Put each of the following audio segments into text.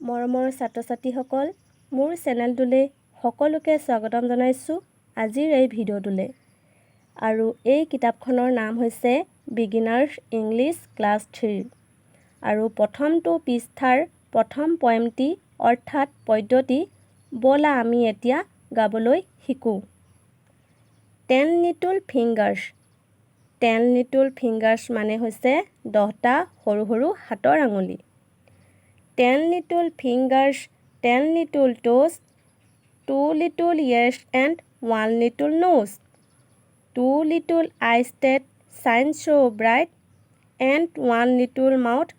মৰমৰ ছাত্ৰ-ছাত্ৰীসকল, মোৰ চেনেলটোলৈ সকলোকে স্বাগতম জনাইছোঁ আজিৰ এই ভিডিঅ'টোলৈ। আৰু এই কিতাপখনৰ নাম হৈছে বিগিনাৰ্ছ ইংলিছ ক্লাছ 3। আৰু প্ৰথমটো পৃষ্ঠাৰ প্ৰথম পয়েমটি অৰ্থাৎ পদ্যটি ব'লা আমি এতিয়া গাবলৈ শিকোঁ। 10 লিটল ফিংগাৰ্ছ। 10 লিটল ফিংগাৰ্ছ মানে হৈছে 10টা সৰু সৰু হাতৰ আঙুলি। 10 little fingers, 10 little toes, 2 little ears and 1 little nose, 2 little eyes that shine so bright, and 1 little mouth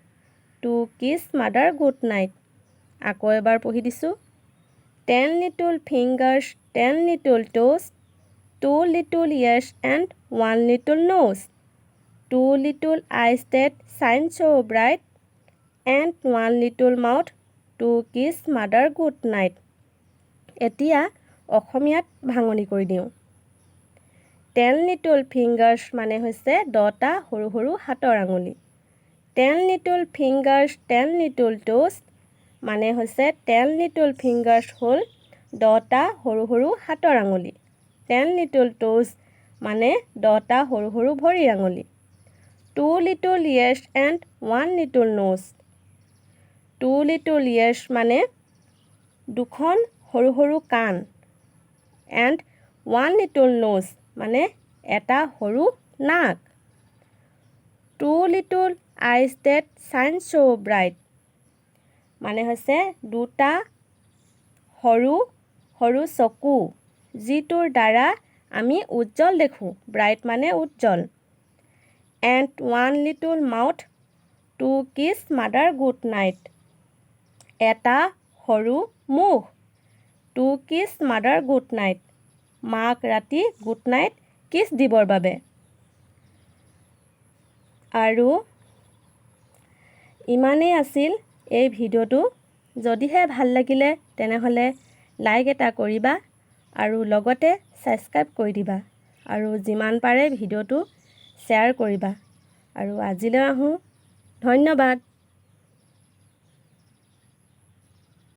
to kiss mother good night. আকৌ এবাৰ পঢ়ি দিছোঁ। 10 little fingers, 10 little toes, 2 little ears and 1 little nose, 2 little eyes that shine so bright, and 1 little mouth to kiss mother good night. এতিয়া অসমীয়াত ভাঙনি কৰি দিওঁ। 10 little fingers মানে হৈছে 10টা সৰু সৰু হাতৰ আঙুলি। 10 little fingers, 10 little toes মানে হৈছে 10 little fingers হ'ল 10টা সৰু সৰু হাতৰ আঙুলি। 10 little toes মানে 10টা সৰু সৰু ভৰিৰ আঙুলি। 2 little ears and 1 little nose, 2 little ears মানে দুখন সৰু সৰু কাণ, and 1 little nose মানে এটা সৰু নাক। 2 little eyes that shine so bright মানে হৈছে দুটা সৰু সৰু চকু যিটোৰ দ্বাৰা আমি উজ্জ্বল দেখোঁ, ব্ৰাইট মানে উজ্জ্বল। and 1 little mouth to kiss mother good night এটা সৰু মুখ, to kiss mother good night মাক ৰাতি গুড নাইট কিছ দিবৰ বাবে। আৰু ইমানেই আছিল এই ভিডিঅ'টো। যদিহে ভাল লাগিলে তেনেহ'লে লাইক এটা কৰিবা আৰু লগতে ছাবস্ক্ৰাইব কৰি দিবা আৰু যিমান পাৰে ভিডিঅ'টো শ্বেয়াৰ কৰিবা। আৰু আজিলৈ আহোঁ, ধন্যবাদ।